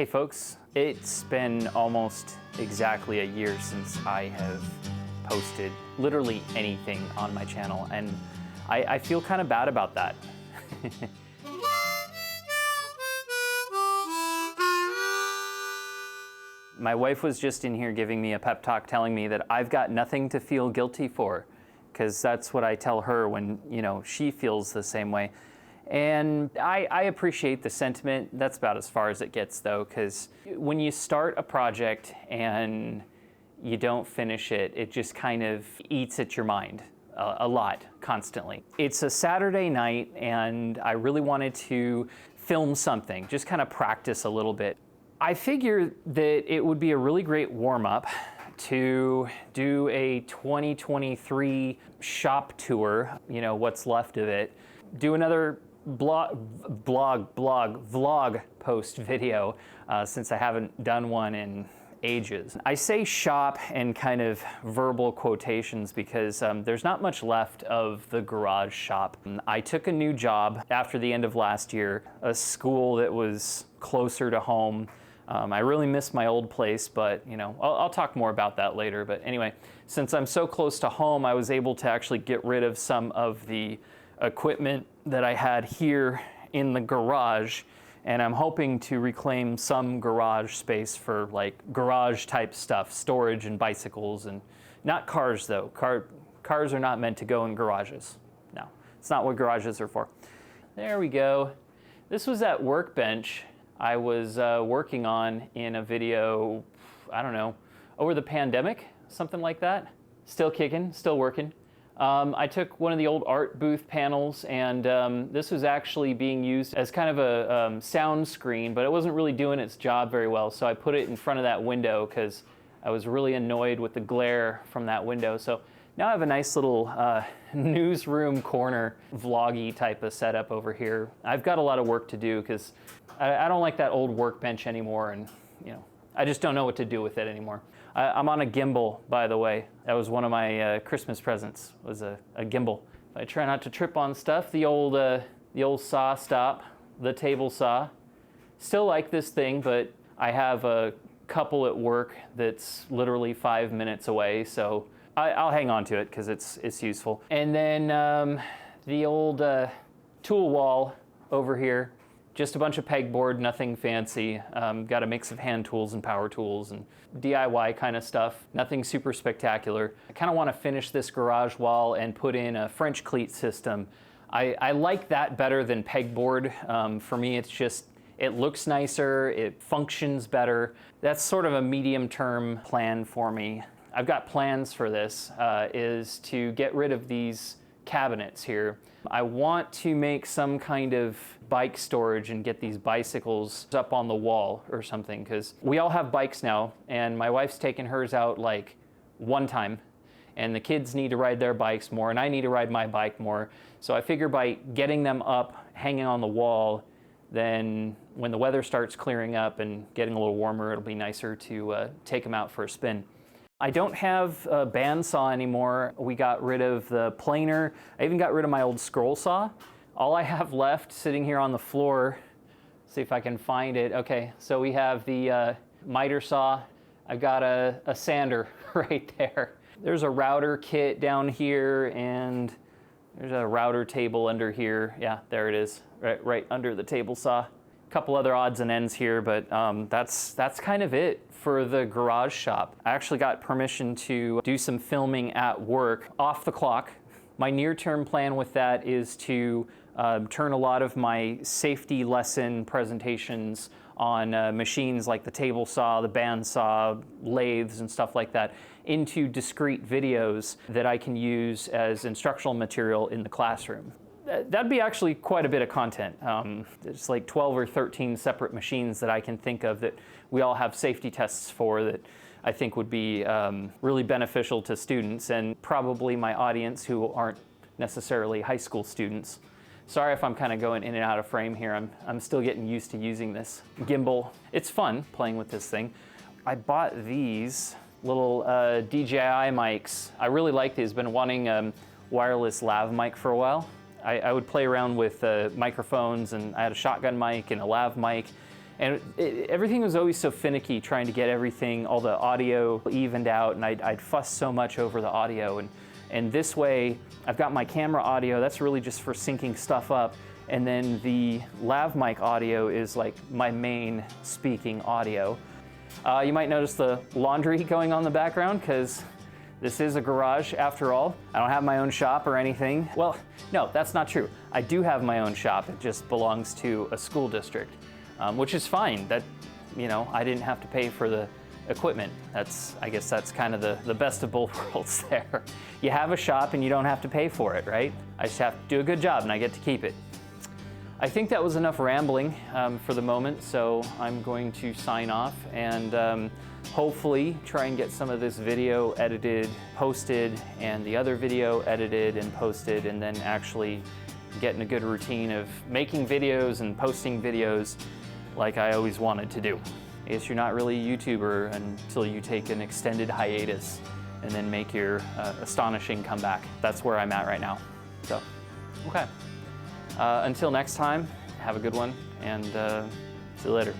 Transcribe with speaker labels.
Speaker 1: Hey folks, it's been almost exactly a year since I have posted literally anything on my channel, and I feel kind of bad about that. My wife was just in here giving me a pep talk telling me that I've got nothing to feel guilty for, because that's what I tell her when, she feels the same way. And I appreciate the sentiment. That's about as far as it gets though, because when you start a project and you don't finish it, it just kind of eats at your mind a lot, constantly. It's a Saturday night and I really wanted to film something, just kind of practice a little bit. I figured that it would be a really great warm-up to do a 2023 shop tour, what's left of it. Do another vlog post video since I haven't done one in ages. I say shop and kind of verbal quotations because there's not much left of the garage shop. I took a new job after the end of last year, a school that was closer to home. I really miss my old place, but I'll talk more about that later. But anyway, since I'm so close to home, I was able to actually get rid of some of the equipment that I had here in the garage, and I'm hoping to reclaim some garage space for like garage type stuff, storage and bicycles, and not cars though. Cars are not meant to go in garages. No, it's not what garages are for. There we go. This was that workbench I was working on in a video, I don't know, over the pandemic, something like that. Still kicking, still working. I took one of the old art booth panels, and this was actually being used as kind of a sound screen, but it wasn't really doing its job very well, so I put it in front of that window because I was really annoyed with the glare from that window. So now I have a nice little newsroom corner vloggy type of setup over here. I've got a lot of work to do because I don't like that old workbench anymore, and I just don't know what to do with it anymore. I'm on a gimbal, by the way. That was one of my Christmas presents, was a gimbal. I try not to trip on stuff. The old saw stop, the table saw. Still like this thing, but I have a couple at work that's literally 5 minutes away, so I'll hang on to it because it's useful. And then the old tool wall over here. Just a bunch of pegboard, nothing fancy. Got a mix of hand tools and power tools and DIY kind of stuff. Nothing super spectacular. I kind of want to finish this garage wall and put in a French cleat system. I like that better than pegboard. For me, it's just, it looks nicer, it functions better. That's sort of a medium-term plan for me. I've got plans for this, is to get rid of these cabinets here. I want to make some kind of bike storage and get these bicycles up on the wall or something, because we all have bikes now, and my wife's taken hers out like one time, and the kids need to ride their bikes more, and I need to ride my bike more. So I figure by getting them up, hanging on the wall, then when the weather starts clearing up and getting a little warmer, it'll be nicer to take them out for a spin. I don't have a bandsaw anymore. We got rid of the planer. I even got rid of my old scroll saw. All I have left sitting here on the floor, see if I can find it. Okay, so we have the miter saw. I've got a sander right there. There's a router kit down here, and there's a router table under here. Yeah, there it is, right under the table saw. A couple other odds and ends here, but that's kind of it for the garage shop. I actually got permission to do some filming at work off the clock. My near-term plan with that is to turn a lot of my safety lesson presentations on machines like the table saw, the bandsaw, lathes, and stuff like that into discrete videos that I can use as instructional material in the classroom. That'd be actually quite a bit of content. There's like 12 or 13 separate machines that I can think of that we all have safety tests for that I think would be really beneficial to students, and probably my audience who aren't necessarily high school students. Sorry if I'm kind of going in and out of frame here. I'm still getting used to using this gimbal. It's fun playing with this thing. I bought these little DJI mics. I really like these. Been wanting a wireless lav mic for a while. I would play around with microphones, and I had a shotgun mic and a lav mic, And everything was always so finicky trying to get everything, all the audio evened out, and I'd fuss so much over the audio. And this way, I've got my camera audio, that's really just for syncing stuff up, and then the lav mic audio is like my main speaking audio. You might notice the laundry going on in the background, because this is a garage after all. I don't have my own shop or anything. Well, no, that's not true. I do have my own shop, it just belongs to a school district, which is fine. That, you know, I didn't have to pay for the equipment. I guess that's kind of the best of both worlds there. You have a shop and you don't have to pay for it, right? I just have to do a good job and I get to keep it. I think that was enough rambling for the moment, so I'm going to sign off and hopefully try and get some of this video edited, posted, and the other video edited and posted, and then actually get in a good routine of making videos and posting videos like I always wanted to do. I guess you're not really a YouTuber until you take an extended hiatus and then make your astonishing comeback. That's where I'm at right now. So, okay. Until next time, have a good one, and see you later.